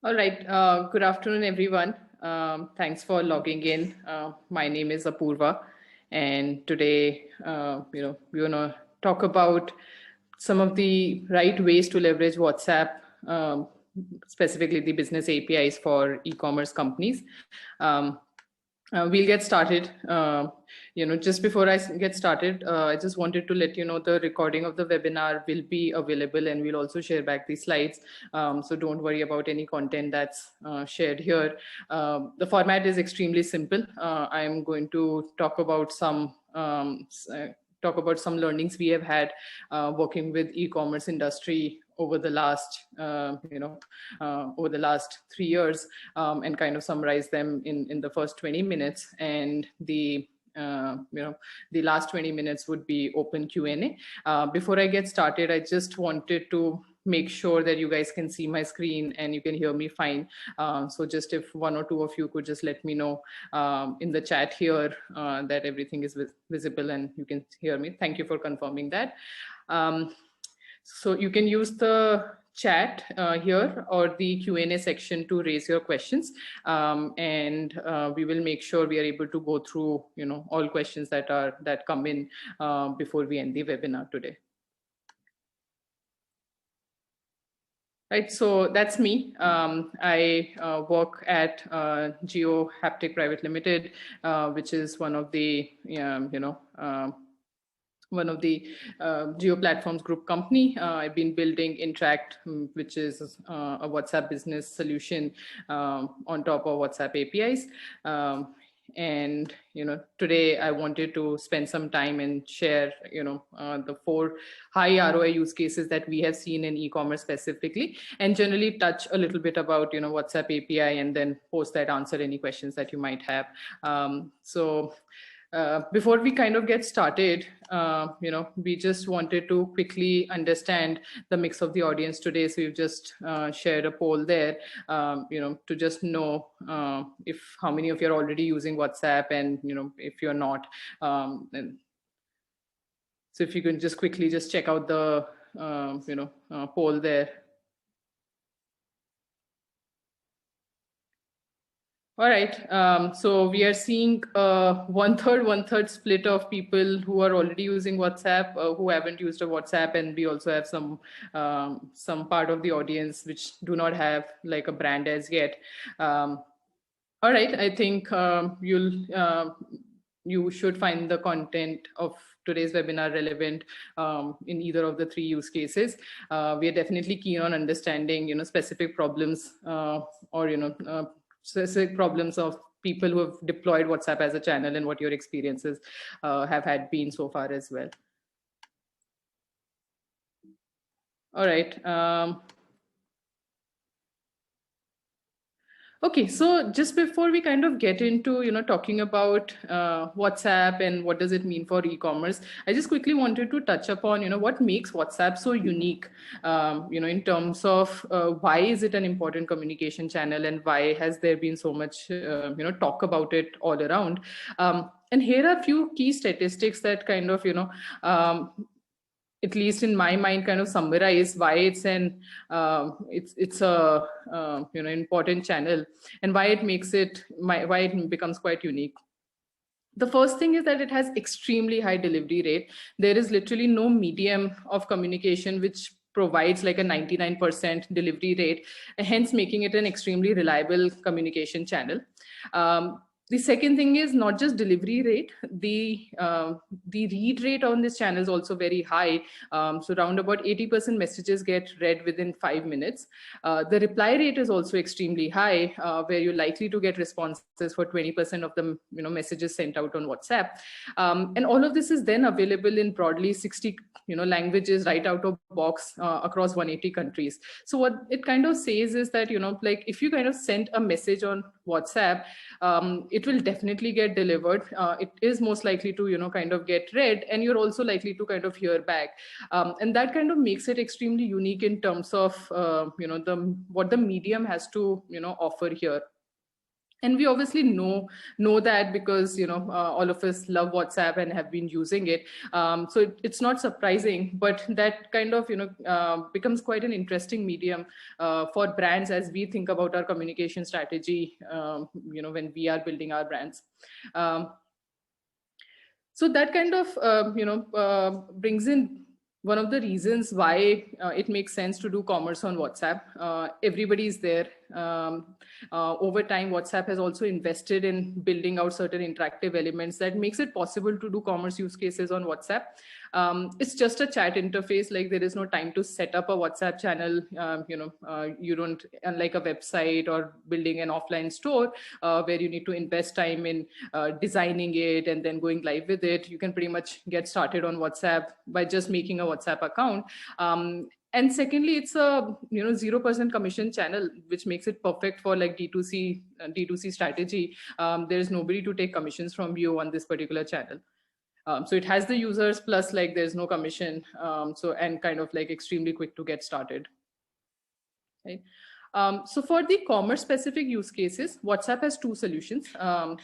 All right. Good afternoon, everyone. Thanks for logging in. My name is Apurva, and today, we're gonna talk about some of the right ways to leverage WhatsApp, specifically the business APIs for e-commerce companies. We'll get started. Just before I get started, I just wanted to let you know the recording of the webinar will be available, and we'll also share back the slides. So don't worry about any content that's shared here. The format is extremely simple. I'm going to talk about some learnings we have had working with e-commerce industry over the last 3 years, and kind of summarize them in the first 20 minutes, and the last 20 minutes would be open Q&A. Before I get started, I just wanted to make sure that you guys can see my screen and you can hear me fine. So just if one or two of you could just let me know in the chat here that everything is visible and you can hear me. Thank you for confirming that. So you can use the chat here or the Q&A section to raise your questions, and we will make sure we are able to go through all questions that come in before we end the webinar today. Right, so that's me. I work at Geo Haptic Private Limited, which is one of the Geo Platforms Group company. I've been building Interakt, which is a WhatsApp business solution on top of WhatsApp APIs. And today I wanted to spend some time and share the 4 high ROI use cases that we have seen in e-commerce specifically, and generally touch a little bit about WhatsApp API, and then post that, answer any questions that you might have. Before we kind of get started, we just wanted to quickly understand the mix of the audience today. So we've just shared a poll there, to just know if how many of you are already using WhatsApp, and if you're not. So if you can just quickly just check out the poll there. All right, so we are seeing one-third split of people who are already using WhatsApp, who haven't used a WhatsApp, and we also have some part of the audience which do not have like a brand as yet. All right, I think you should find the content of today's webinar relevant in either of the 3 use cases. We are definitely keen on understanding specific problems or specific problems of people who have deployed WhatsApp as a channel, and what your experiences have had been so far as well. All right. Okay, so just before we kind of get into talking about WhatsApp and what does it mean for e-commerce, I just quickly wanted to touch upon what makes WhatsApp so unique, in terms of why is it an important communication channel, and why has there been so much talk about it all around. And here are a few key statistics that kind of at least in my mind, kind of summarize why it's an it's a important channel, and why it makes it why it becomes quite unique. The first thing is that it has extremely high delivery rate. There is literally no medium of communication which provides like a 99% delivery rate, hence making it an extremely reliable communication channel. The second thing is not just delivery rate, the read rate on this channel is also very high. So around about 80% messages get read within 5 minutes. The reply rate is also extremely high, where you're likely to get responses for 20% of the messages sent out on WhatsApp. And all of this is then available in broadly 60 languages right out of box across 180 countries. So what it kind of says is that like if you kind of send a message on WhatsApp, it will definitely get delivered. It is most likely to kind of get read, and you're also likely to kind of hear back, and that kind of makes it extremely unique in terms of what the medium has to offer here. And we obviously know that because all of us love WhatsApp and have been using it. So it's not surprising, but that kind of becomes quite an interesting medium for brands as we think about our communication strategy. When we are building our brands. So that kind of brings in one of the reasons why it makes sense to do commerce on WhatsApp. Everybody is there. Over time, WhatsApp has also invested in building out certain interactive elements that makes it possible to do commerce use cases on WhatsApp. It's just a chat interface. Like, there is no time to set up a WhatsApp channel. You don't, unlike a website or building an offline store where you need to invest time in designing it and then going live with it. You can pretty much get started on WhatsApp by just making a WhatsApp account. And secondly, it's a 0% commission channel, which makes it perfect for like D2C strategy. There's nobody to take commissions from you on this particular channel. So it has the users plus like there's no commission. And kind of like extremely quick to get started. Right. So for the commerce specific use cases, WhatsApp has two solutions.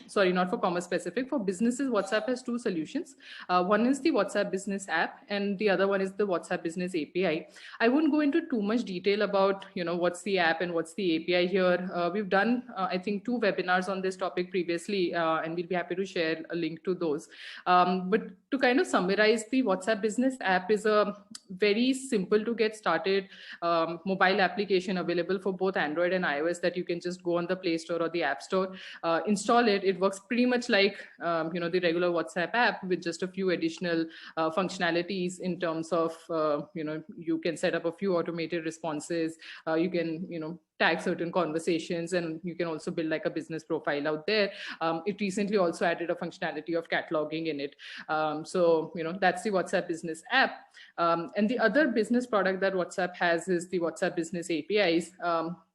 Sorry, not for commerce specific. For businesses, WhatsApp has two solutions. One is the WhatsApp Business app, and the other one is the WhatsApp Business API. I won't go into too much detail about what's the app and what's the API here. We've done I think 2 webinars on this topic previously, and we'll be happy to share a link to those. But to kind of summarize, the WhatsApp Business app is a very simple to get started mobile application available for both Android and iOS that you can just go on the Play Store or the App Store, install it. It works pretty much like the regular WhatsApp app with just a few additional functionalities in terms of you can set up a few automated responses. You can tag certain conversations, and you can also build like a business profile out there. It recently also added a functionality of cataloging in it. So that's the WhatsApp Business app. And the other business product that WhatsApp has is the WhatsApp Business APIs.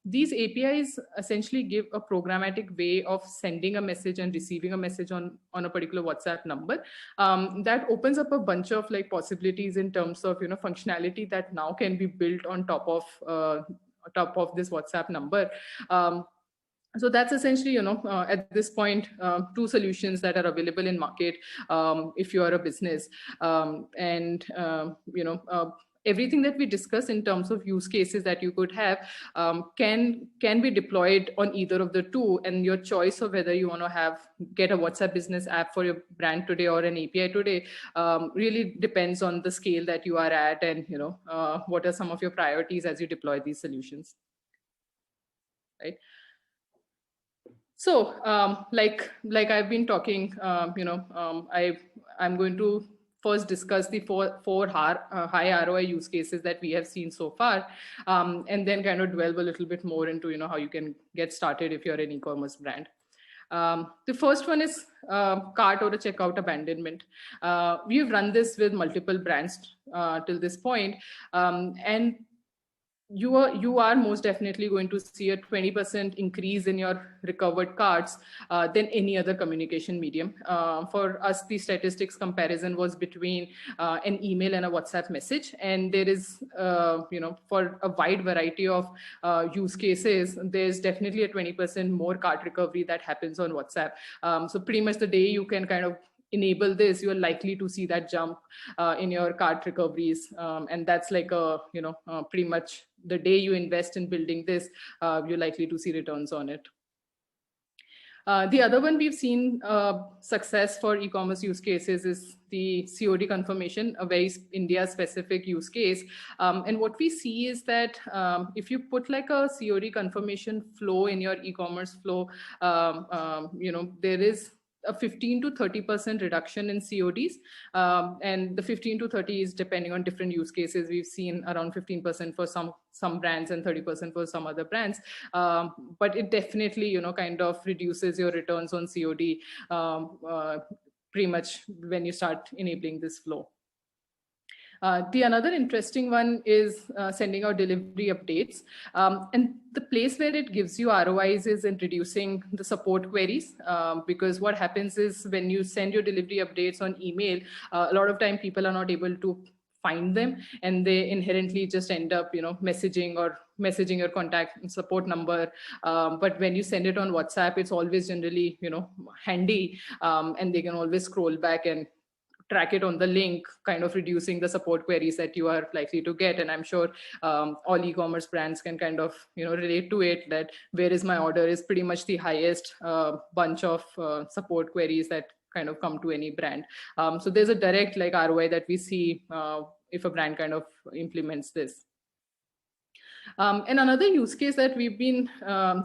These APIs essentially give a programmatic way of sending a message and receiving a message on a particular WhatsApp number. That opens up a bunch of like possibilities in terms of functionality that now can be built on top of this WhatsApp number. So that's essentially, at this point, 2 solutions that are available in market if you are a business. Everything that we discuss in terms of use cases that you could have can be deployed on either of the 2, and your choice of whether you want to get a WhatsApp Business app for your brand today or an API today really depends on the scale that you are at, and what are some of your priorities as you deploy these solutions, right? So like I've been talking, I'm going to first discuss the four high ROI use cases that we have seen so far, and then kind of delve a little bit more into how you can get started if you're an e-commerce brand. The first one is cart or a checkout abandonment. We've run this with multiple brands till this point, and you are most definitely going to see a 20% increase in your recovered carts than any other communication medium. For us, the statistics comparison was between an email and a WhatsApp message, and there is, for a wide variety of use cases, there's definitely a 20% more cart recovery that happens on WhatsApp. So pretty much the day you can kind of enable this, you're likely to see that jump in your cart recoveries, and that's like pretty much the day you invest in building this, you're likely to see returns on it. The other one we've seen success for e-commerce use cases is the COD confirmation, a very India-specific use case. And what we see is that if you put like a COD confirmation flow in your e-commerce flow, there is a 15 to 30% reduction in CODs. And the 15 to 30 is depending on different use cases. We've seen around 15% for some brands and 30% for some other brands. But it definitely, kind of reduces your returns on COD pretty much when you start enabling this flow. Another interesting one is sending out delivery updates. And the place where it gives you ROIs is in reducing the support queries, because what happens is when you send your delivery updates on email, a lot of time people are not able to find them, and they inherently just end up, messaging or messaging your contact and support number. But when you send it on WhatsApp, it's always generally, handy, and they can always scroll back and track it on the link, kind of reducing the support queries that you are likely to get. And I'm sure all e-commerce brands can kind of relate to it, that where is my order is pretty much the highest bunch of support queries that kind of come to any brand. So there's a direct ROI that we see if a brand kind of implements this. And another use case that we've been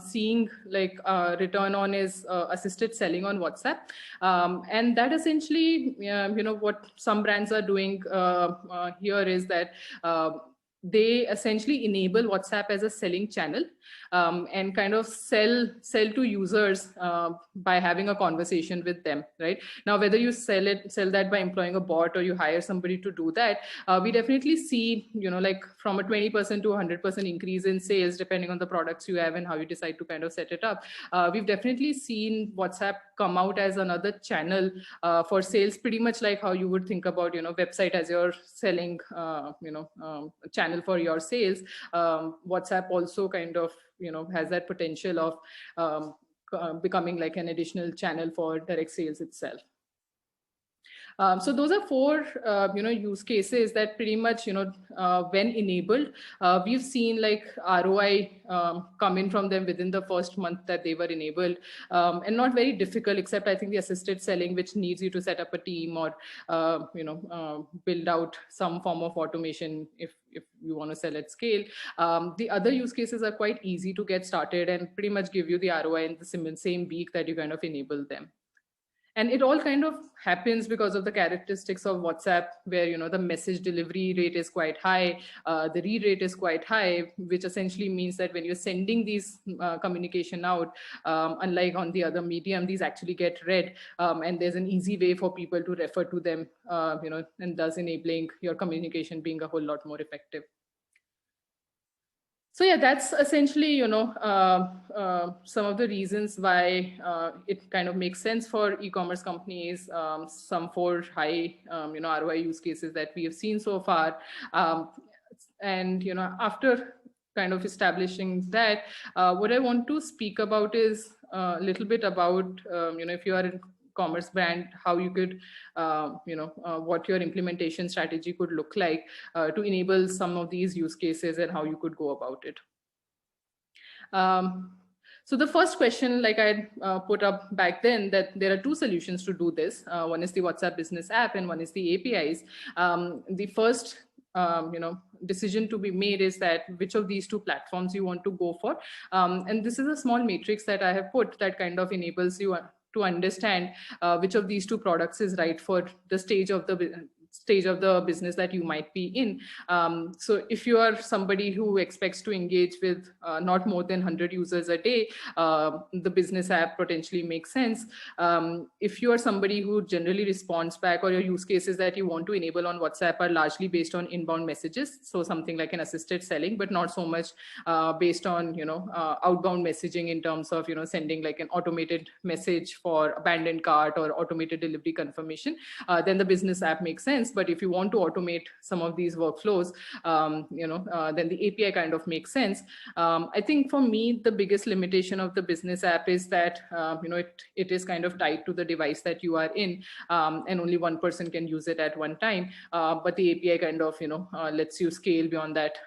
seeing return on is assisted selling on WhatsApp. And that essentially, what some brands are doing here is that they essentially enable WhatsApp as a selling channel, and kind of sell to users by having a conversation with them, right? Now, whether you sell that by employing a bot or you hire somebody to do that, we definitely see, from a 20% to 100% increase in sales, depending on the products you have and how you decide to kind of set it up. We've definitely seen WhatsApp come out as another channel for sales, pretty much like how you would think about, website as your selling, channel for your sales. WhatsApp also kind of, has that potential of becoming like an additional channel for direct sales itself. So those are four, use cases that pretty much, when enabled, we've seen ROI come in from them within the first month that they were enabled, and not very difficult, except I think the assisted selling, which needs you to set up a team or, build out some form of automation if you want to sell at scale. The other use cases are quite easy to get started and pretty much give you the ROI in the same week that you kind of enable them. And it all kind of happens because of the characteristics of WhatsApp, where, the message delivery rate is quite high, the read rate is quite high, which essentially means that when you're sending these communication out, unlike on the other medium, these actually get read, and there's an easy way for people to refer to them, and thus enabling your communication being a whole lot more effective. So yeah, that's essentially, some of the reasons why it kind of makes sense for e-commerce companies, some for high, ROI use cases that we have seen so far. And, after kind of establishing that, what I want to speak about is a little bit about, if you are in commerce brand, how you could, what your implementation strategy could look like to enable some of these use cases and how you could go about it. So the first question, like I put up back then, that there are two solutions to do this. One is the WhatsApp business app and one is the APIs. The first decision to be made is that which of these two platforms you want to go for. And this is a small matrix that I have put that kind of enables you to understand which of these two products is right for the stage of the business that you might be in. So if you are somebody who expects to engage with not more than 100 users a day, the business app potentially makes sense. If you are somebody who generally responds back, or your use cases that you want to enable on WhatsApp are largely based on inbound messages, so something like an assisted selling, but not so much based on outbound messaging in terms of sending like an automated message for abandoned cart or automated delivery confirmation, then the business app makes sense. But if you want to automate some of these workflows, then the API kind of makes sense. I think for me, the biggest limitation of the business app is that it is kind of tied to the device that you are in, and only one person can use it at one time. But the API kind of lets you scale beyond that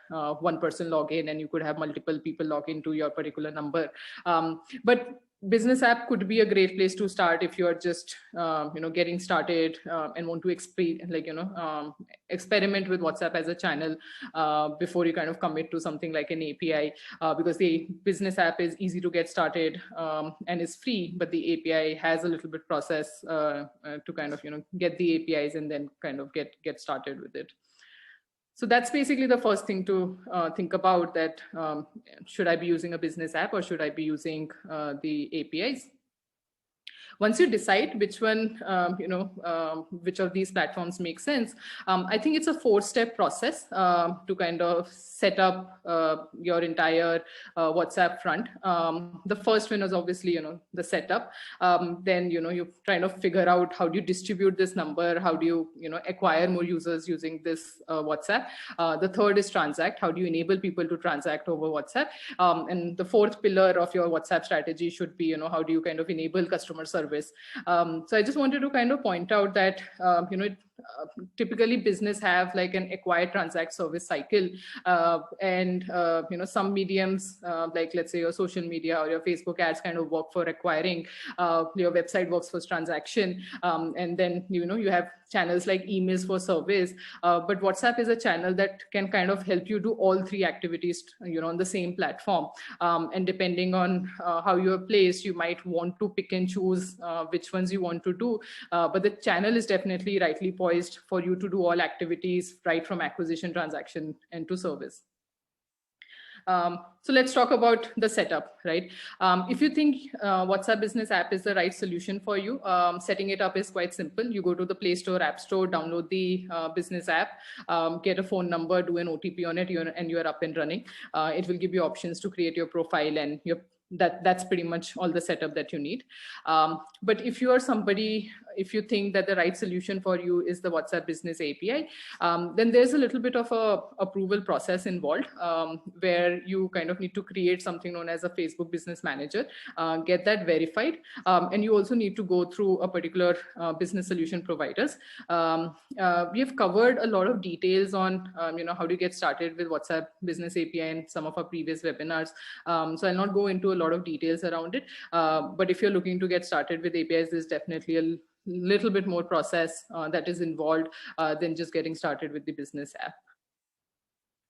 one person login, and you could have multiple people log into your particular number. But business app could be a great place to start if you're just getting started and want to experiment with WhatsApp as a channel before you kind of commit to something like an API, because the business app is easy to get started and is free, but the API has a little bit process to kind of get the APIs and then kind of get started with it. So that's basically the first thing to think about, that should I be using a business app or should I be using the APIs? Once you decide which one, which of these platforms make sense, I think it's a 4-step process to kind of set up your entire WhatsApp front. The first one is obviously, the setup. Then, you kind of figure out how do you distribute this number, how do you, acquire more users using this WhatsApp. The third is transact. How do you enable people to transact over WhatsApp? And the fourth pillar of your WhatsApp strategy should be, how do you kind of enable customer service? So I just wanted to kind of point out that, typically business have like an acquire, transact, service cycle, and some mediums, like let's say your social media or your Facebook ads kind of work for acquiring, your website works for transaction, and then you have channels like emails for service, but WhatsApp is a channel that can kind of help you do all 3 activities on the same platform, and depending on how you are placed, you might want to pick and choose which ones you want to do, but the channel is definitely rightly poised for you to do all activities right from acquisition, transaction, and to service. So let's talk about the setup, right? If you think WhatsApp Business app is the right solution for you, setting it up is quite simple. You go to the Play Store, App Store, download the business app, get a phone number, do an OTP on it, and you're up and running. It will give you options to create your profile, and that's pretty much all the setup that you need. But if you are somebody, if you think that the right solution for you is the WhatsApp Business API, then there's a little bit of a approval process involved, where you kind of need to create something known as a Facebook Business Manager, get that verified, and you also need to go through a particular business solution providers. We have covered a lot of details on how to get started with WhatsApp Business API in some of our previous webinars, so I'll not go into a lot of details around it, but if you're looking to get started with APIs, there's definitely a little bit more process that is involved than just getting started with the business app,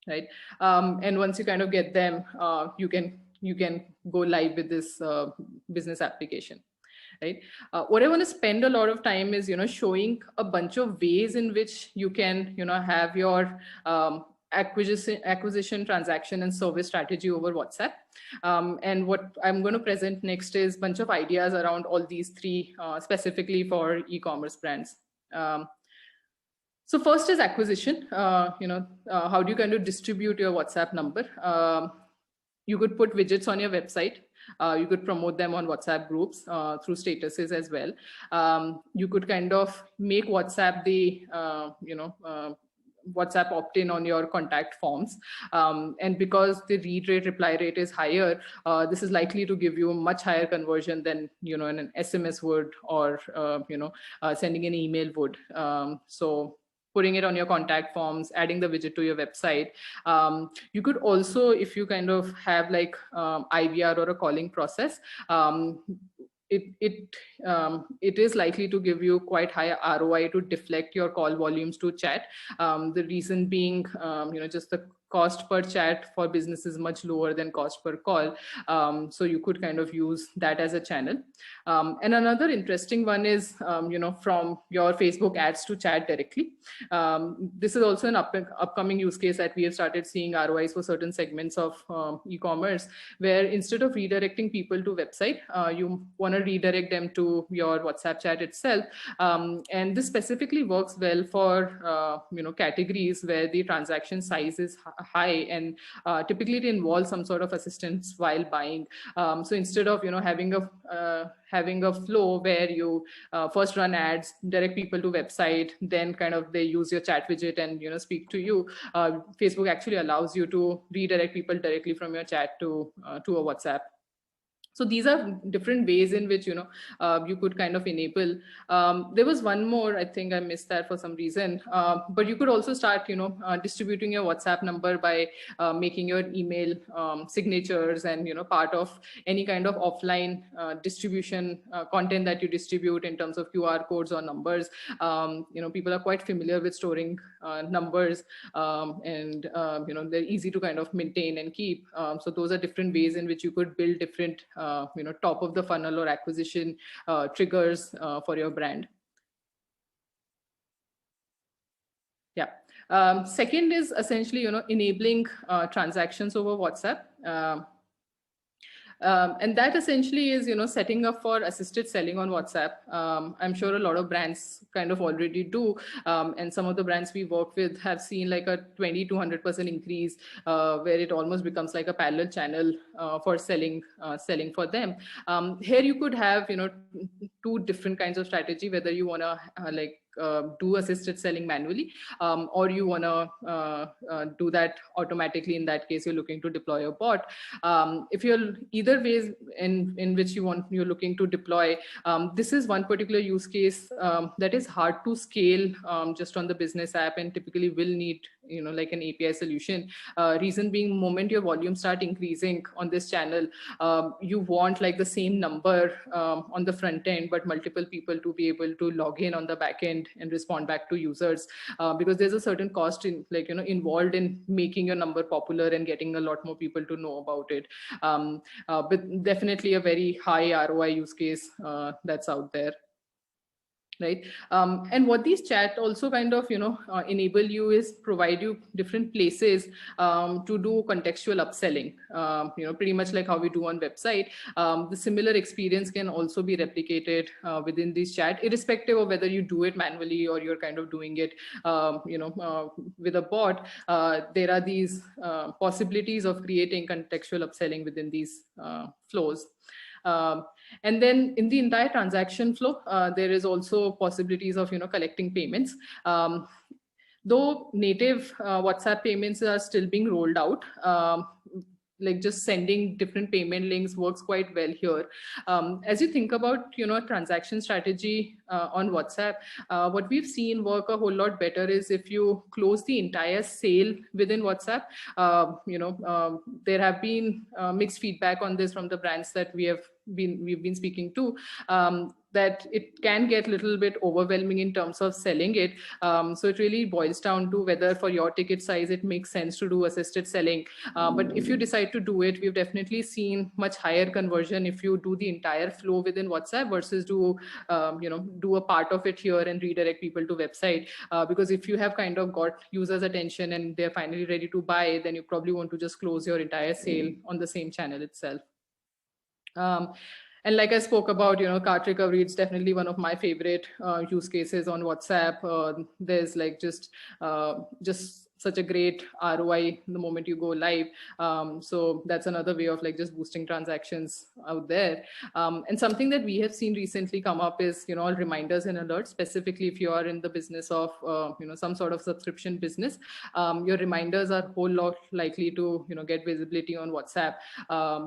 right? And once you kind of get them, you can go live with this business application, right? What I want to spend a lot of time is showing a bunch of ways in which you can have your acquisition, transaction, and service strategy over WhatsApp. And what I'm going to present next is a bunch of ideas around all these 3, specifically for e-commerce brands. So first is acquisition. How do you kind of distribute your WhatsApp number? You could put widgets on your website. You could promote them on WhatsApp groups through statuses as well. You could kind of make WhatsApp the WhatsApp opt-in on your contact forms, and because the read rate, reply rate is higher, this is likely to give you a much higher conversion than an SMS would, or sending an email would. So putting it on your contact forms, adding the widget to your website. You could also, if you kind of have like IVR or a calling process, it is likely to give you quite high ROI to deflect your call volumes to chat. The reason being, just the cost per chat for business is much lower than cost per call. So you could kind of use that as a channel. And another interesting one is, from your Facebook ads to chat directly. This is also an upcoming use case that we have started seeing ROIs for certain segments of e-commerce, where instead of redirecting people to website, you want to redirect them to your WhatsApp chat itself. And this specifically works well for, categories where the transaction size is high, and typically it involves some sort of assistance while buying. So instead of having a flow where you first run ads, direct people to website, then kind of they use your chat widget and speak to you, Facebook actually allows you to redirect people directly from your chat to a WhatsApp. So these are different ways in which you could kind of enable. There was one more, I think I missed that for some reason, but you could also start distributing your WhatsApp number by making your email signatures and part of any kind of offline distribution content that you distribute in terms of QR codes or numbers. People are quite familiar with storing numbers, and they're easy to kind of maintain and keep. So those are different ways in which you could build different top of the funnel or acquisition triggers for your brand. Yeah. Second is essentially enabling transactions over WhatsApp. And that essentially is, setting up for assisted selling on WhatsApp. I'm sure a lot of brands kind of already do. And some of the brands we work with have seen like a 20 to 100% increase, where it almost becomes like a parallel channel for selling for them. Here you could have, two different kinds of strategy, whether you want to do assisted selling manually, or you want to do that automatically. In that case, you're looking to deploy a bot. If you're either ways in which you're looking to deploy, this is one particular use case that is hard to scale just on the business app, and typically will need like an API solution. Reason being, moment your volume start increasing on this channel, you want like the same number on the front end, but multiple people to be able to log in on the back end and respond back to users, because there's a certain cost involved in making your number popular and getting a lot more people to know about it. But definitely a very high ROI use case that's out there. Right. And what these chat also kind of, enable you is provide you different places to do contextual upselling, pretty much like how we do on website. The similar experience can also be replicated within this chat, irrespective of whether you do it manually or you're kind of doing it, with a bot. There are these possibilities of creating contextual upselling within these flows. And then in the entire transaction flow, there is also possibilities of collecting payments. Though native WhatsApp payments are still being rolled out, like just sending different payment links works quite well here. As you think about transaction strategy on WhatsApp, what we've seen work a whole lot better is if you close the entire sale within WhatsApp. There have been mixed feedback on this from the brands that we've been speaking to, that it can get a little bit overwhelming in terms of selling it. So it really boils down to whether for your ticket size it makes sense to do assisted selling. But if you decide to do it, we've definitely seen much higher conversion if you do the entire flow within WhatsApp versus do a part of it here and redirect people to website. Because if you have kind of got users' attention and they're finally ready to buy, then you probably want to just close your entire sale on the same channel itself. And like I spoke about, cart recovery, it's definitely one of my favorite use cases on WhatsApp. There's like just such a great ROI the moment you go live. So that's another way of like just boosting transactions out there. And something that we have seen recently come up is, all reminders and alerts, specifically if you are in the business of, some sort of subscription business, your reminders are a whole lot likely to, get visibility on WhatsApp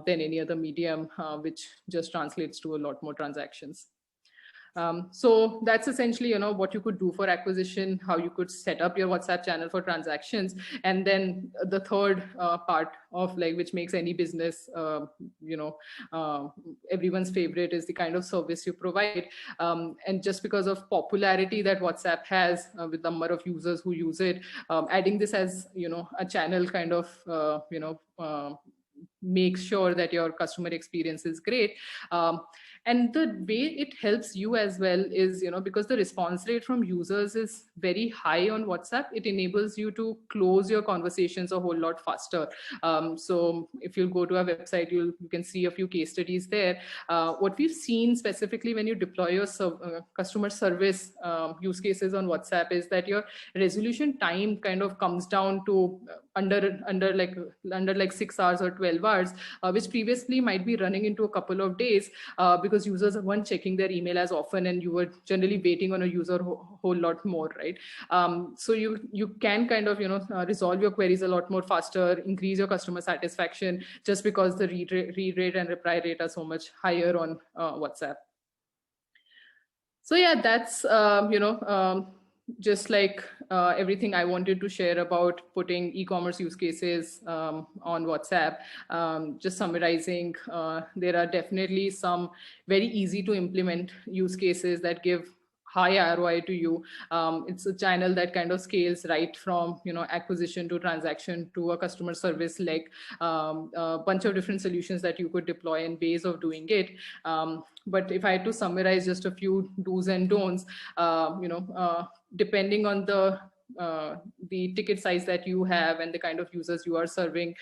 than any other medium, which just translates to a lot more transactions. So that's essentially, what you could do for acquisition, how you could set up your WhatsApp channel for transactions. And then the third part of like, which makes any business, everyone's favorite, is the kind of service you provide. And just because of popularity that WhatsApp has with the number of users who use it, adding this as, a channel kind of, make sure that your customer experience is great. And the way it helps you as well is, because the response rate from users is very high on WhatsApp, it enables you to close your conversations a whole lot faster. So if you go to our website, you can see a few case studies there. What we've seen specifically when you deploy your customer service use cases on WhatsApp is that your resolution time kind of comes down to under like 6 hours or 12 hours, which previously might be running into a couple of days, because users weren't checking their email as often and you were generally waiting on a user whole lot more, right? So you can kind of resolve your queries a lot more faster, increase your customer satisfaction, just because the read rate and reply rate are so much higher on WhatsApp. So yeah, that's just like everything I wanted to share about putting e-commerce use cases on WhatsApp. Just summarizing, there are definitely some very easy to implement use cases that give high ROI to you. It's a channel that kind of scales right from acquisition to transaction to a customer service, like a bunch of different solutions that you could deploy and ways of doing it. But if I had to summarize just a few do's and don'ts, depending on the the ticket size that you have and the kind of users you are serving.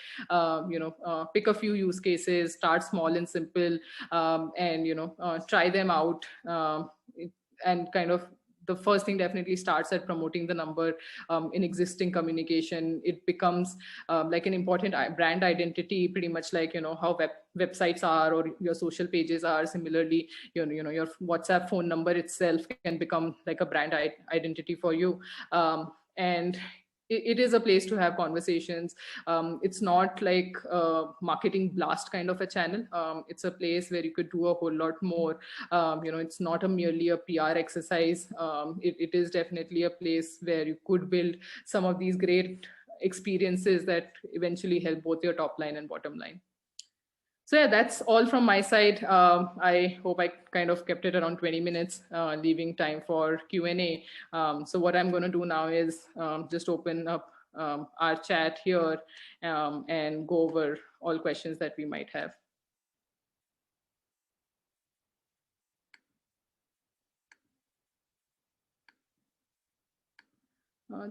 Pick a few use cases, start small and simple, and try them out. And kind of the first thing definitely starts at promoting the number in existing communication. It becomes like an important brand identity, pretty much like how websites are or your social pages are. Similarly, your WhatsApp phone number itself can become like a brand identity for you. And it is a place to have conversations. It's not like a marketing blast kind of a channel. It's a place where you could do a whole lot more. It's not merely a PR exercise. It is definitely a place where you could build some of these great experiences that eventually help both your top line and bottom line. So yeah, that's all from my side. I hope I kind of kept it around 20 minutes, leaving time for Q&A. So what I'm going to do now is just open up our chat here and go over all questions that we might have.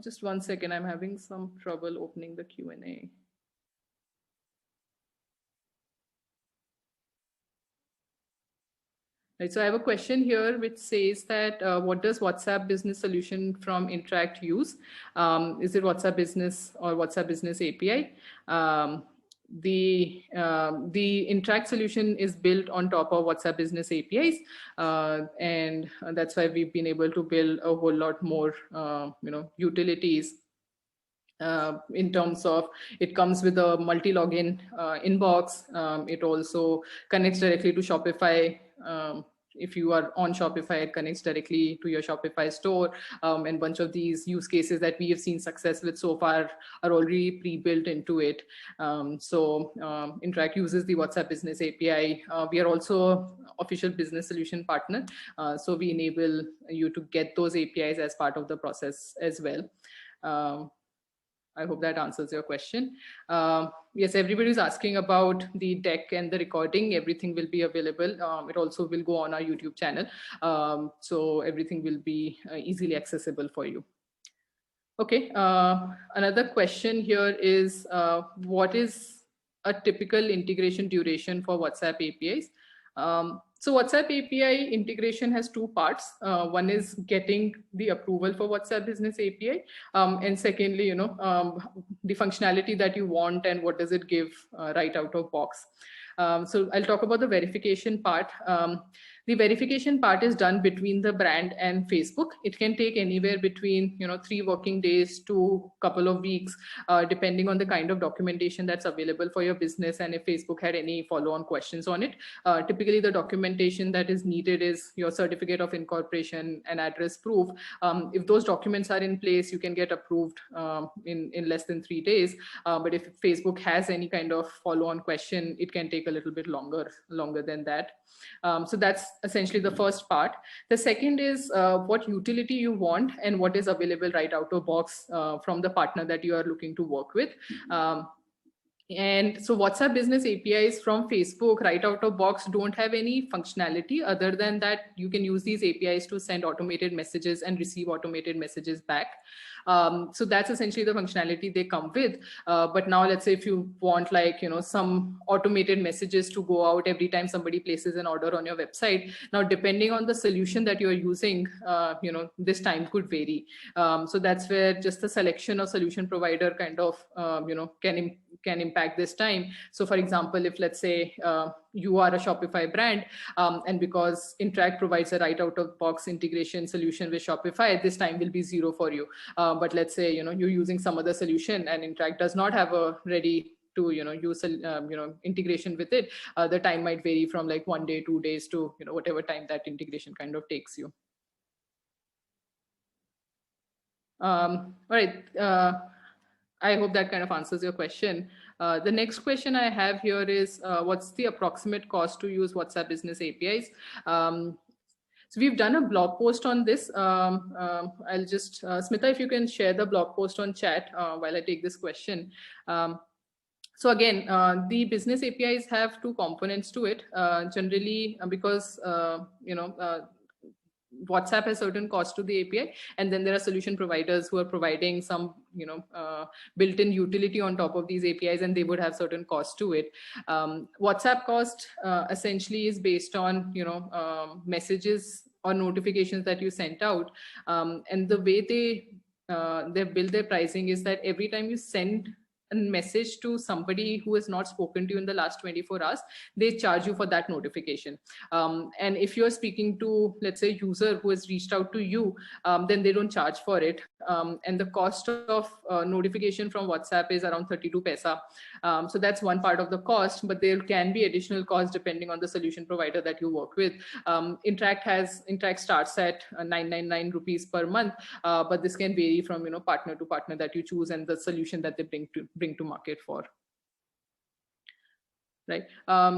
Just 1 second, I'm having some trouble opening the Q&A. Right, so I have a question here which says that what does WhatsApp Business Solution from Interakt use? Is it WhatsApp Business or WhatsApp Business API? The Interakt solution is built on top of WhatsApp Business APIs, and that's why we've been able to build a whole lot more utilities. In terms of, it comes with a multi-login inbox. It also connects directly to Shopify. If you are on Shopify, it connects directly to your Shopify store. And a bunch of these use cases that we have seen success with so far are already pre-built into it. Interakt uses the WhatsApp Business API. We are also official business solution partner. So we enable you to get those APIs as part of the process as well. I hope that answers your question. Yes, everybody's asking about the deck and the recording. Everything will be available. It also will go on our YouTube channel. So everything will be easily accessible for you. Okay, another question here is, what is a typical integration duration for WhatsApp APIs? So WhatsApp API integration has two parts. One is getting the approval for WhatsApp Business API. And secondly, the functionality that you want and what does it give right out of box. So I'll talk about the verification part. The verification part is done between the brand and Facebook. It can take anywhere between 3 working days to a couple of weeks, depending on the kind of documentation that's available for your business and if Facebook had any follow-on questions on it. Typically, the documentation that is needed is your certificate of incorporation and address proof. If those documents are in place, you can get approved in less than 3 days. But if Facebook has any kind of follow-on question, it can take a little bit longer than that. So that's essentially the first part. The second is what utility you want and what is available right out of box from the partner that you are looking to work with. And so WhatsApp Business APIs from Facebook right out of box don't have any functionality other than that you can use these APIs to send automated messages and receive automated messages back. So that's essentially the functionality they come with. But now let's say if you want some automated messages to go out every time somebody places an order on your website. Now, depending on the solution that you're using, this time could vary. So that's where just the selection of solution provider kind of, can impact this time. So for example, if let's say you are a Shopify brand and because Interakt provides a right out of box integration solution with Shopify, this time will be 0 for you. But let's say, you're using some other solution and Interakt does not have a ready to use integration with it. The time might vary from like 1 day, 2 days to whatever time that integration kind of takes you. All right. I hope that kind of answers your question. The next question I have here is, what's the approximate cost to use WhatsApp Business APIs? So we've done a blog post on this. I'll just, Smita, if you can share the blog post on chat while I take this question. So again, the business APIs have 2 components to it. Generally, because WhatsApp has certain cost to the API, and then there are solution providers who are providing some, built-in utility on top of these APIs, and they would have certain cost to it. WhatsApp cost essentially is based on, messages or notifications that you sent out, and the way they build their pricing is that every time you send a message to somebody who has not spoken to you in the last 24 hours, they charge you for that notification. And if you're speaking to, let's say, a user who has reached out to you, then they don't charge for it. And the cost of notification from WhatsApp is around 32 paisa. So that's one part of the cost, but there can be additional costs depending on the solution provider that you work with. Interakt starts at 999 rupees per month, but this can vary from, partner to partner that you choose and the solution that they bring to market for. Right.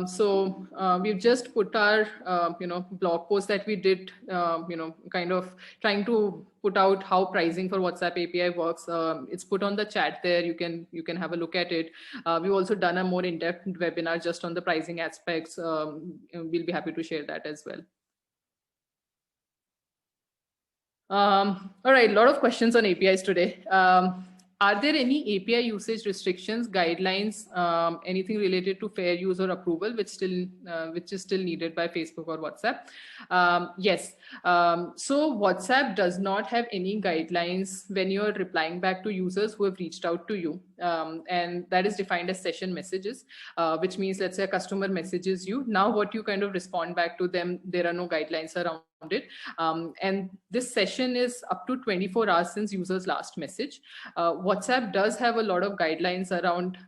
So we've just put our, blog post that we did, kind of trying to put out how pricing for WhatsApp API works. It's put on the chat there. You can have a look at it. We've also done a more in-depth webinar just on the pricing aspects. We'll be happy to share that as well. All right, a lot of questions on APIs today. Are there any API usage restrictions, guidelines, anything related to fair use or approval, which is still needed by Facebook or WhatsApp? Yes. So WhatsApp does not have any guidelines when you're replying back to users who have reached out to you. And that is defined as session messages, which means, let's say a customer messages you. Now what you kind of respond back to them, there are no guidelines around it. And this session is up to 24 hours since user's last message. WhatsApp does have a lot of guidelines around,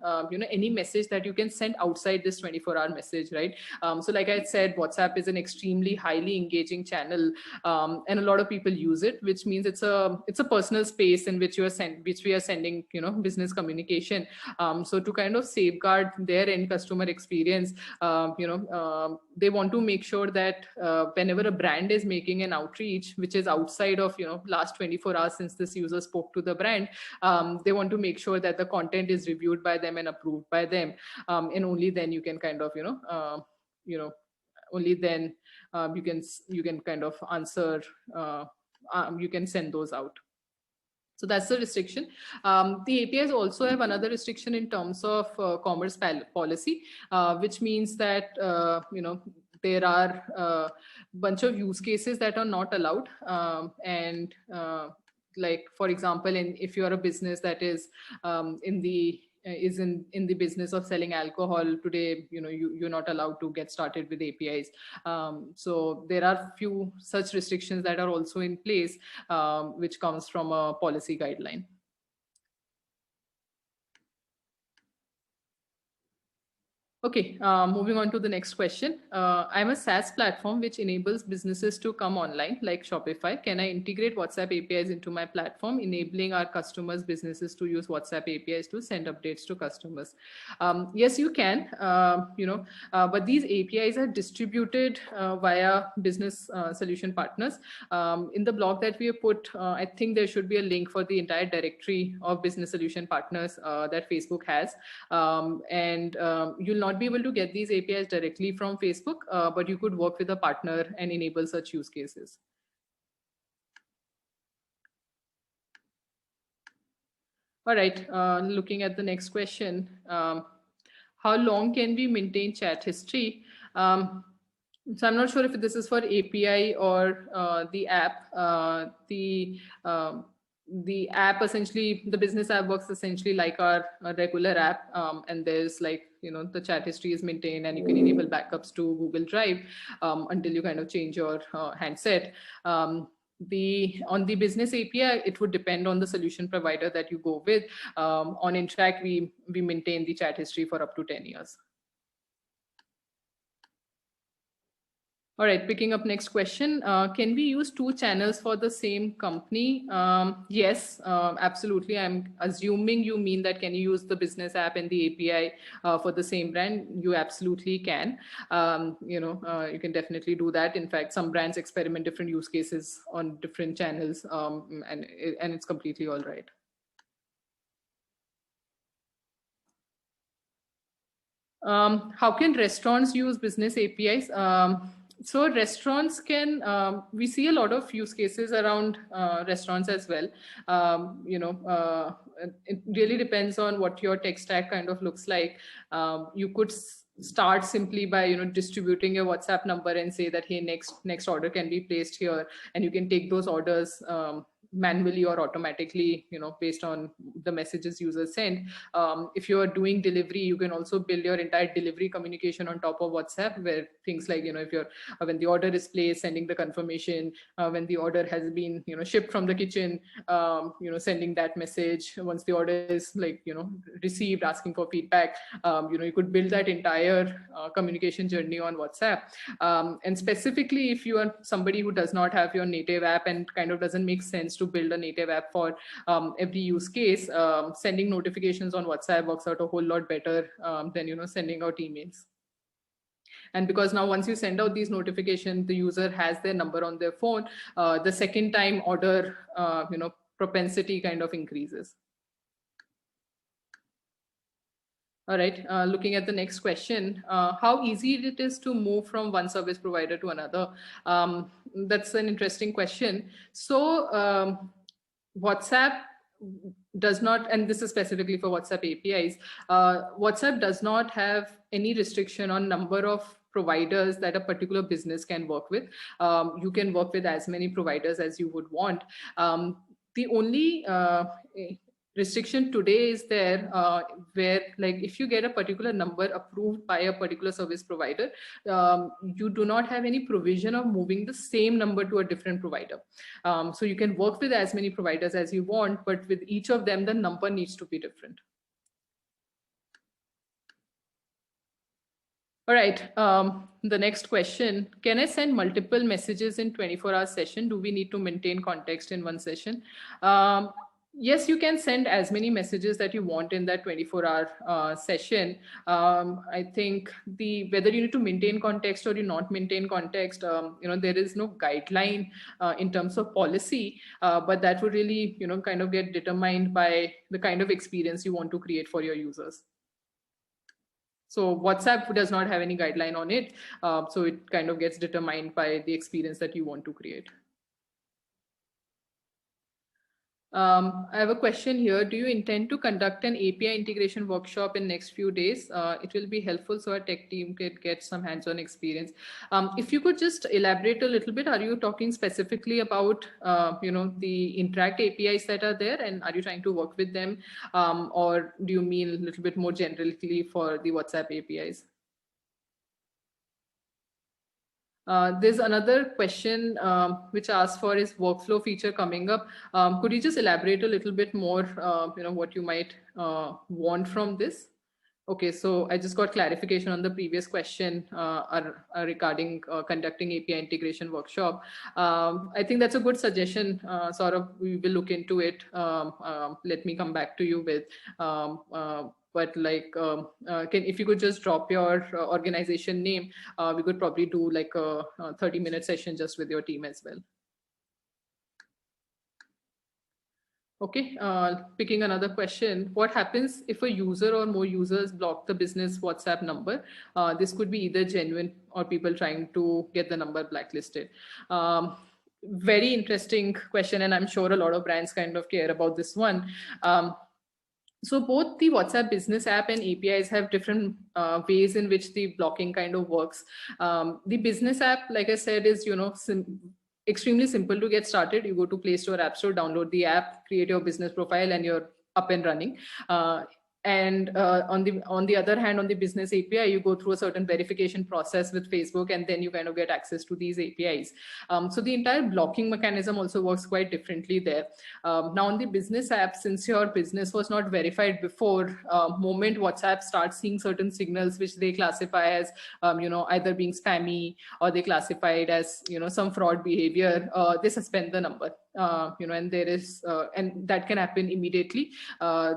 any message that you can send outside this 24-hour message, right? So like I said, WhatsApp is an extremely highly engaging channel, and a lot of people use it, which means it's a personal space in which we are sending, business communication. So to kind of safeguard their end customer experience, they want to make sure that whenever a brand is making an outreach, which is outside of, last 24 hours since this user spoke to the brand, they want to make sure that the content is reviewed by them and approved by them. And only then you can kind of, only then you can kind of answer, you can send those out. So that's the restriction. The APIs also have another restriction in terms of commerce policy, which means that, there are a bunch of use cases that are not allowed. Like, for example, if you're a business that is in the business of selling alcohol today, you're not allowed to get started with APIs. So there are few such restrictions that are also in place, which comes from a policy guideline. Okay, moving on to the next question. I'm a SaaS platform which enables businesses to come online, like Shopify. Can I integrate WhatsApp APIs into my platform, enabling our customers' businesses to use WhatsApp APIs to send updates to customers? Yes, you can, but these APIs are distributed via business solution partners. In the blog that we have put, I think there should be a link for the entire directory of business solution partners that Facebook has. And you'll not be able to get these APIs directly from Facebook, but you could work with a partner and enable such use cases. All right, looking at the next question. How long can we maintain chat history? So I'm not sure if this is for API or the app. The app, essentially, the business app works essentially like our regular app, and there's like, the chat history is maintained, and you can enable backups to Google Drive until you kind of change your handset. On the business API, it would depend on the solution provider that you go with. On Interakt, we maintain the chat history for up to 10 years. All right, picking up next question. Can we use two channels for the same company? Yes, absolutely. I'm assuming you mean that can you use the business app and the API for the same brand? You absolutely can. You can definitely do that. In fact, some brands experiment different use cases on different channels, and it's completely all right. How can restaurants use business APIs? So restaurants can, we see a lot of use cases around restaurants as well. It really depends on what your tech stack kind of looks like. You could start simply by distributing your WhatsApp number and say that, hey, next order can be placed here, and you can take those orders manually or automatically, based on the messages users send. If you are doing delivery, you can also build your entire delivery communication on top of WhatsApp, where things like, if you're when the order is placed, sending the confirmation, when the order has been shipped from the kitchen, sending that message once the order is received, asking for feedback. You could build that entire communication journey on WhatsApp. And specifically, if you are somebody who does not have your native app and kind of doesn't make sense to build a native app for every use case, sending notifications on WhatsApp works out a whole lot better than sending out emails. And because now once you send out these notifications, the user has their number on their phone, the second time order propensity kind of increases. All right, looking at the next question, how easy it is to move from one service provider to another? That's an interesting question. So WhatsApp does not, and this is specifically for WhatsApp APIs, WhatsApp does not have any restriction on number of providers that a particular business can work with. You can work with as many providers as you would want. The only restriction today is there where, like, if you get a particular number approved by a particular service provider, you do not have any provision of moving the same number to a different provider. So you can work with as many providers as you want, but with each of them, the number needs to be different. All right, the next question, can I send multiple messages in 24-hour session? Do we need to maintain context in one session? Yes, you can send as many messages that you want in that 24-hour session. I think whether you need to maintain context or you not maintain context, there is no guideline in terms of policy, but that would really, kind of get determined by the kind of experience you want to create for your users. So WhatsApp does not have any guideline on it. So it kind of gets determined by the experience that you want to create. I have a question here. Do you intend to conduct an API integration workshop in next few days? It will be helpful so our tech team could get some hands-on experience. If you could just elaborate a little bit, are you talking specifically about, the Interakt APIs that are there, and are you trying to work with them? Or do you mean a little bit more generally for the WhatsApp APIs? There's another question which asks for is workflow feature coming up. Could you just elaborate a little bit more, what you might want from this? Okay, so I just got clarification on the previous question regarding conducting API integration workshop. I think that's a good suggestion. Sort of, we will look into it. Let me come back to you with. But like, if you could just drop your organization name, we could probably do like a 30-minute session just with your team as well. Okay, picking another question. What happens if a user or more users block the business WhatsApp number? This could be either genuine or people trying to get the number blacklisted. Very interesting question, and I'm sure a lot of brands kind of care about this one. So both the WhatsApp business app and APIs have different ways in which the blocking kind of works. The business app, like I said, is, extremely simple to get started. You go to Play Store, App Store, download the app, create your business profile, and you're up and running. And on the other hand, on the business API, you go through a certain verification process with Facebook, and then you kind of get access to these APIs. So the entire blocking mechanism also works quite differently there. Now on the business app, since your business was not verified before, moment WhatsApp starts seeing certain signals which they classify as, either being spammy, or they classify it as, some fraud behavior, they suspend the number. And there is, and that can happen immediately.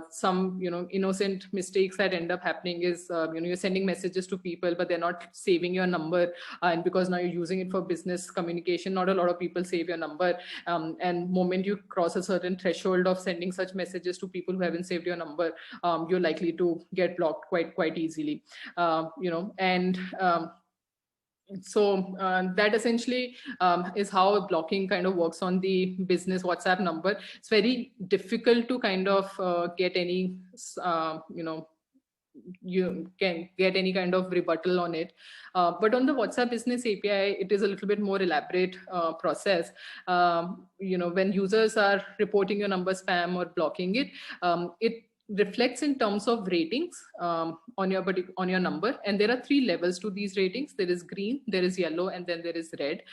Some, innocent mistakes that end up happening is, you're sending messages to people, but they're not saving your number. And because now you're using it for business communication, not a lot of people save your number. And moment you cross a certain threshold of sending such messages to people who haven't saved your number, you're likely to get blocked quite easily. So that essentially is how blocking kind of works on the business WhatsApp number. It's very difficult to kind of get any, you can get any kind of rebuttal on it. But on the WhatsApp business API, it is a little bit more elaborate process. When users are reporting your number spam or blocking it, it reflects in terms of ratings on your number, and there are three levels to these ratings. There is green, there is yellow, and then there is red.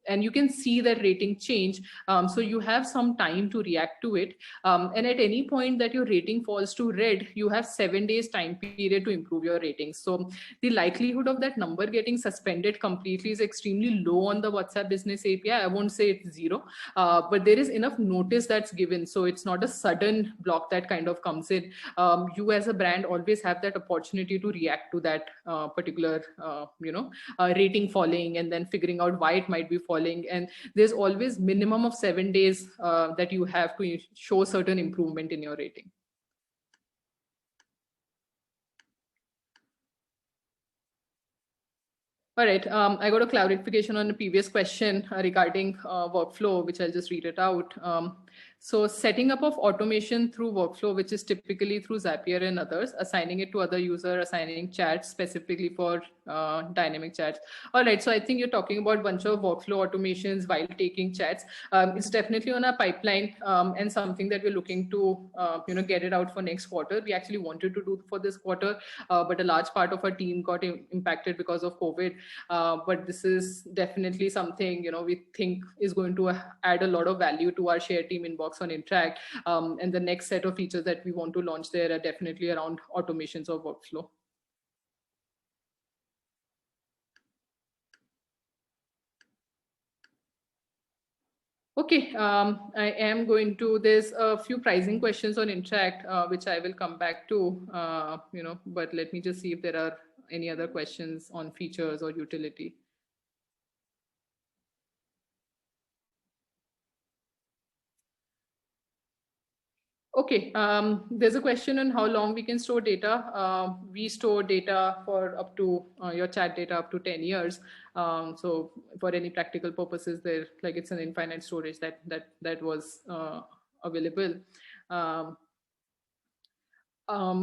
And you can see that rating change. So you have some time to react to it. And at any point that your rating falls to red, you have 7 days time period to improve your ratings. So the likelihood of that number getting suspended completely is extremely low on the WhatsApp business API. I won't say it's zero, but there is enough notice that's given. So it's not a sudden block that kind of comes in. You as a brand always have that opportunity to react to that particular, rating falling, and then figuring out why it might be falling. And there's always minimum of 7 days that you have to show certain improvement in your rating. All right, I got a clarification on the previous question regarding workflow, which I'll just read it out. So setting up of automation through workflow, which is typically through Zapier and others, assigning it to other user, assigning chats specifically for dynamic chats. All right, so I think you're talking about a bunch of workflow automations while taking chats. It's definitely on our pipeline, and something that we're looking to get it out for next quarter. We actually wanted to do for this quarter, but a large part of our team got impacted because of COVID. But this is definitely something we think is going to add a lot of value to our share team inbox on Interakt. And the next set of features that we want to launch there are definitely around automations of workflow. Okay, I am going to, there's a few pricing questions on Interakt, which I will come back to, but let me just see if there are any other questions on features or utility. Okay, there's a question on how long we can store data. We store data for up to your chat data up to 10 years. So for any practical purposes, there, like, it's an infinite storage that was available.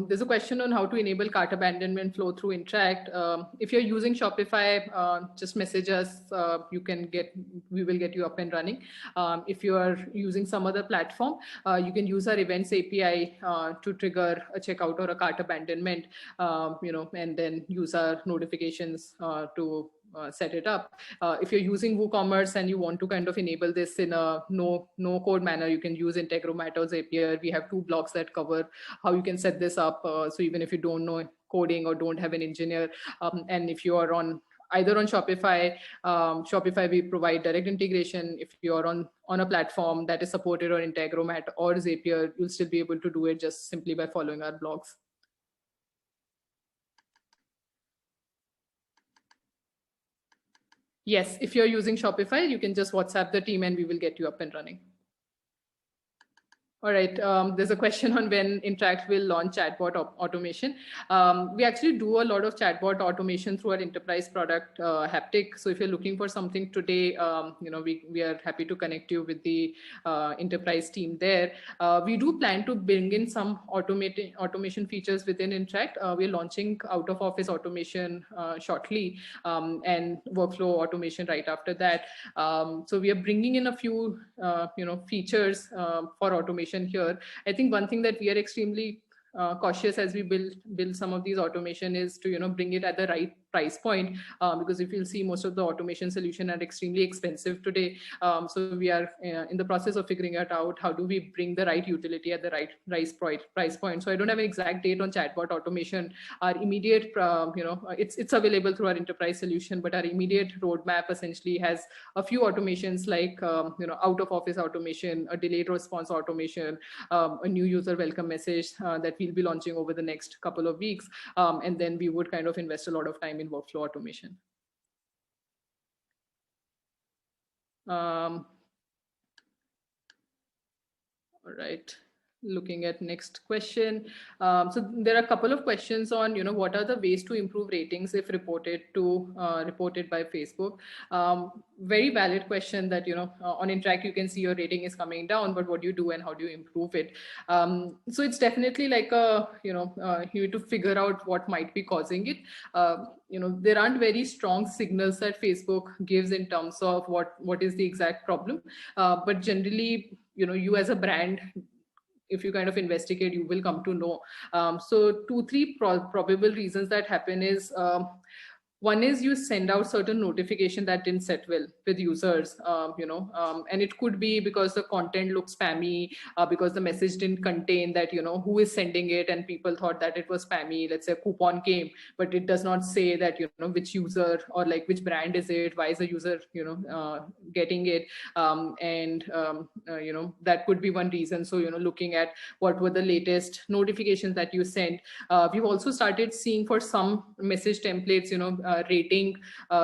There's a question on how to enable cart abandonment flow through Interakt. If you're using Shopify, just message us. We will get you up and running. If you are using some other platform, you can use our events API to trigger a checkout or a cart abandonment, and then use our notifications to set it up. If you're using WooCommerce and you want to kind of enable this in a no code manner, you can use Integromat or Zapier. We have 2 blocks that cover how you can set this up. So even if you don't know coding or don't have an engineer, and if you are on either on Shopify, we provide direct integration. If you're on a platform that is supported on Integromat or Zapier, you'll still be able to do it just simply by following our blogs. Yes, if you're using Shopify, you can just WhatsApp the team and we will get you up and running. All right, there's a question on when Interakt will launch chatbot automation. We actually do a lot of chatbot automation through our enterprise product, Haptic. So if you're looking for something today, we are happy to connect you with the enterprise team there. We do plan to bring in some automation features within Interakt. We're launching out of office automation shortly, and workflow automation right after that. So we are bringing in a few, features for automation here. I think one thing that we are extremely cautious as we build some of these automation is to bring it at the right price point, because if you'll see, most of the automation solution are extremely expensive today. So we are in the process of figuring it out. How do we bring the right utility at the right price point? So I don't have an exact date on chatbot automation. Our immediate, it's available through our enterprise solution, but our immediate roadmap essentially has a few automations like out of office automation, a delayed response automation, a new user welcome message that we'll be launching over the next couple of weeks, and then we would kind of invest a lot of time in workflow automation. All right. looking at next question. So there are a couple of questions on, what are the ways to improve ratings if reported by Facebook. Very valid question that, on Interact, you can see your rating is coming down, but what do you do and how do you improve it? So it's definitely like you need to figure out what might be causing it. There aren't very strong signals that Facebook gives in terms of what is the exact problem. But generally, you as a brand, if you kind of investigate, you will come to know. So two, three probable reasons that happen is, one is you send out certain notification that didn't set well with users, and it could be because the content looks spammy, because the message didn't contain that, who is sending it, and people thought that it was spammy. Let's say a coupon came, but it does not say that, which user or like which brand is it, why is the user, getting it, that could be one reason. So, looking at what were the latest notifications that you sent. We've also started seeing for some message templates, rating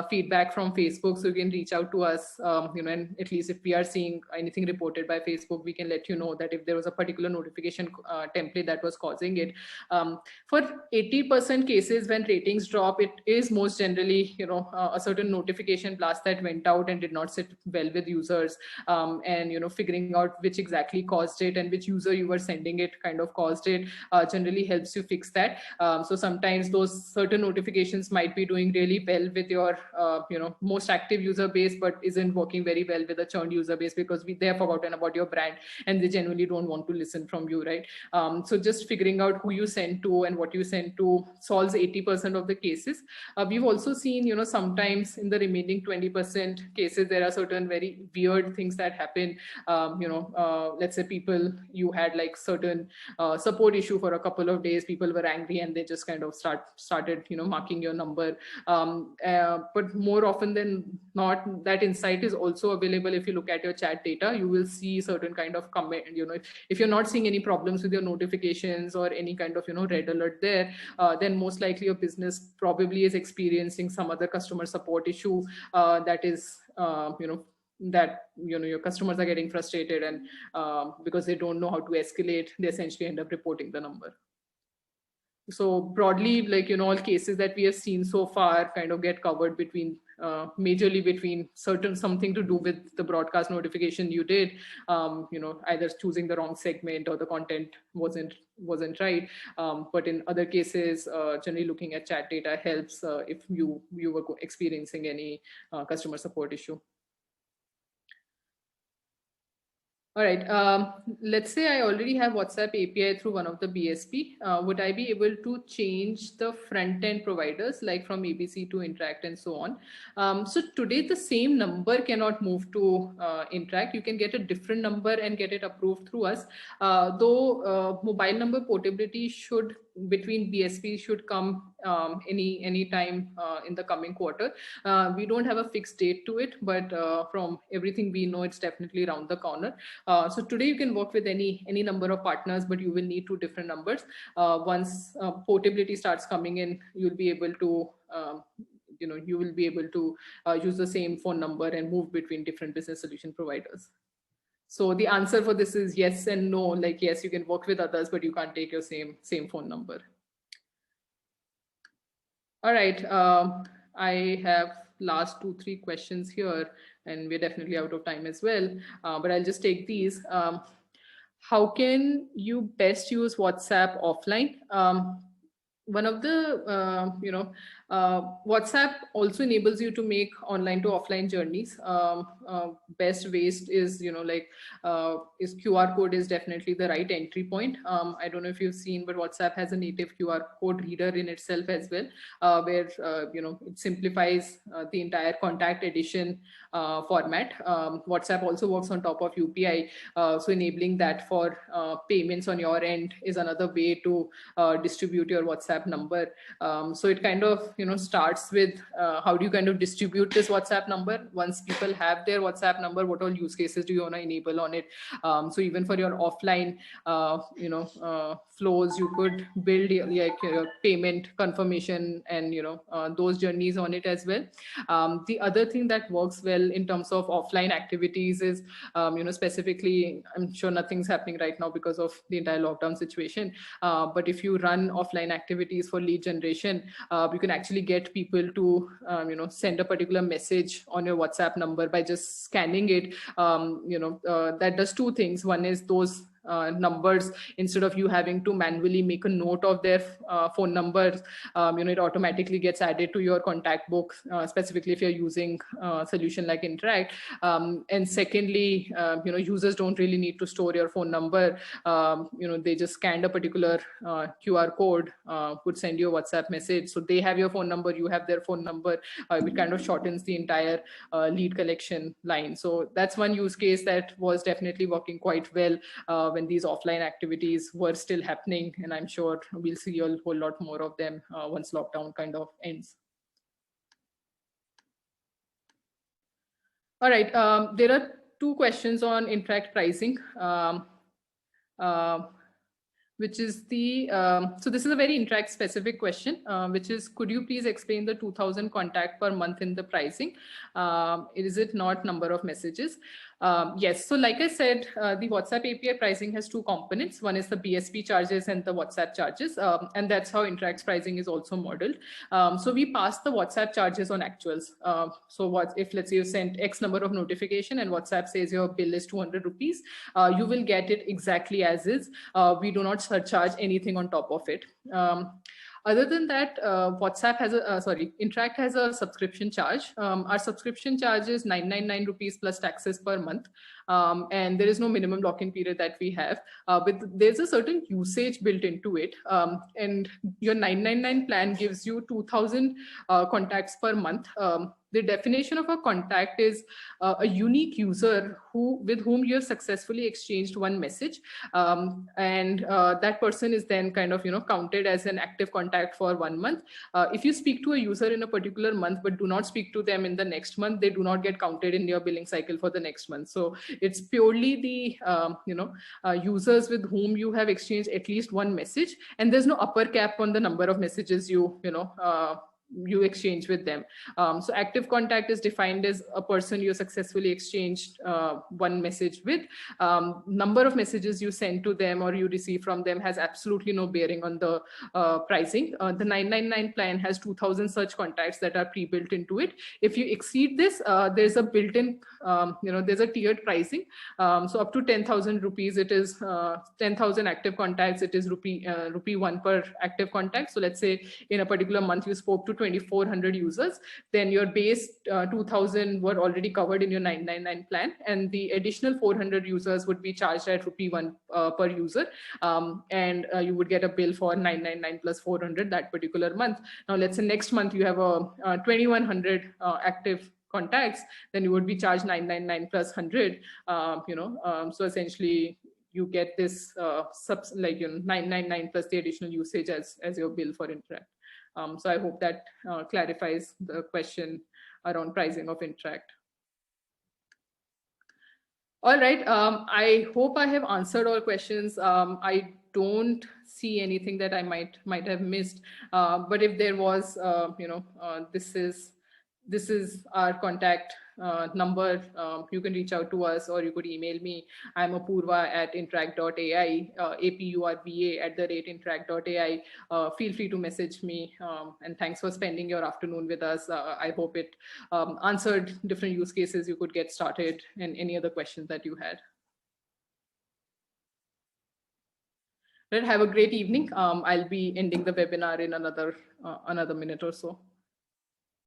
feedback from Facebook. So you can reach out to us, and at least if we are seeing anything reported by Facebook, we can let you know that if there was a particular notification template that was causing it. For 80% cases when ratings drop, it is most generally, a certain notification blast that went out and did not sit well with users, and, figuring out which exactly caused it and which user you were sending it kind of caused it, generally helps you fix that. So sometimes those certain notifications might be doing really well with your most active user base, but isn't working very well with a churned user base because they have forgotten about your brand and they genuinely don't want to listen from you, right? So just figuring out who you send to and what you send to solves 80% of the cases. We've also seen, sometimes in the remaining 20% cases, there are certain very weird things that happen. Let's say you had like certain support issue for a couple of days, people were angry and they just kind of started marking your number. But more often than not, that insight is also available. If you look at your chat data, you will see certain kind of comment. If you're not seeing any problems with your notifications or any kind of red alert there, then most likely your business probably is experiencing some other customer support issue that is your customers are getting frustrated, and because they don't know how to escalate, they essentially end up reporting the number. So broadly, like, all cases that we have seen so far kind of get covered majorly between something to do with the broadcast notification you did, either choosing the wrong segment or the content wasn't right. But in other cases, generally looking at chat data helps if you were experiencing any customer support issue. All right, let's say I already have WhatsApp API through one of the BSP. Would I be able to change the front-end providers, like from ABC to Interact and so on? So today, the same number cannot move to Interact. You can get a different number and get it approved through us. Though mobile number portability between BSP should come any time in the coming quarter. We don't have a fixed date to it, but from everything we know, it's definitely around the corner. So today you can work with any number of partners, but you will need two different numbers. Once portability starts coming in, you'll be able to use the same phone number and move between different business solution providers. So the answer for this is yes and no. Like, yes, you can work with others, but you can't take your same phone number. All right, I have last 2-3 questions here, and we're definitely out of time as well, but I'll just take these. How can you best use WhatsApp offline? One of the, WhatsApp also enables you to make online to offline journeys. Best ways is, is QR code is definitely the right entry point. I don't know if you've seen, but WhatsApp has a native QR code reader in itself as well, where, it simplifies the entire contact edition format. WhatsApp also works on top of UPI. So enabling that for payments on your end is another way to distribute your WhatsApp number. So it kind of starts with how do you kind of distribute this WhatsApp number. Once people have their WhatsApp number, what all use cases do you want to enable on it? So even for your offline flows, you could build your payment confirmation and those journeys on it as well. The other thing that works well in terms of offline activities is specifically, I'm sure nothing's happening right now because of the entire lockdown situation, but if you run offline activities for lead generation, you can actually get people to send a particular message on your WhatsApp number by just scanning it. That does two things. One is those numbers, instead of you having to manually make a note of their phone numbers, it automatically gets added to your contact book, specifically if you're using a solution like Interakt. And secondly, users don't really need to store your phone number. They just scanned a particular QR code, would send you a WhatsApp message. So they have your phone number, you have their phone number. It kind of shortens the entire lead collection line. So that's one use case that was definitely working quite well when these offline activities were still happening. And I'm sure we'll see a whole lot more of them once lockdown kind of ends. All right, there are two questions on Interakt pricing. Which is the, so this is a very Interakt specific question, which is, could you please explain the 2000 contact per month in the pricing? Is it not number of messages? Yes, so like I said, the WhatsApp API pricing has two components. One is the BSP charges and the WhatsApp charges, and that's how Interakt's pricing is also modeled. So we pass the WhatsApp charges on actuals. So what if, let's say you sent X number of notification and WhatsApp says your bill is 200 rupees, you will get it exactly as is. We do not surcharge anything on top of it. Other than that, WhatsApp has Interakt has a subscription charge. Our subscription charge is 999 rupees plus taxes per month. And there is no minimum lock-in period that we have. But there's a certain usage built into it. And your 999 plan gives you 2000 contacts per month. The definition of a contact is a unique user with whom you have successfully exchanged one message, and that person is then kind of counted as an active contact for 1 month. If you speak to a user in a particular month but do not speak to them in the next month, they do not get counted in your billing cycle for the next month. So it's purely the users with whom you have exchanged at least one message, and there's no upper cap on the number of messages you exchange with them. So active contact is defined as a person you successfully exchanged one message with. Number of messages you send to them or you receive from them has absolutely no bearing on the pricing. The 999 plan has 2000 such contacts that are pre-built into it. If you exceed this, there's a built-in, there's a tiered pricing. So up to 10,000 rupees, it is 10,000 active contacts, it is rupee 1 per active contact. So let's say in a particular month you spoke to 2400 users, then your base 2000 were already covered in your 999 plan, and the additional 400 users would be charged at rupee 1 per user, and you would get a bill for 999 plus 400 that particular month. Now let's say next month you have a 2100 active contacts, then you would be charged 999 plus 100. So essentially you get this 999 plus the additional usage as your bill for Interakt. So I hope that clarifies the question around pricing of Interakt. All right, I hope I have answered all questions. I don't see anything that I might have missed, but if there was, this is our contact number. You can reach out to us or you could email me. I'm apurva@interakt.ai, apurva@interakt.ai. Feel free to message me, and thanks for spending your afternoon with us. I hope it answered different use cases you could get started and any other questions that you had. Right, have a great evening. I'll be ending the webinar in another minute or so.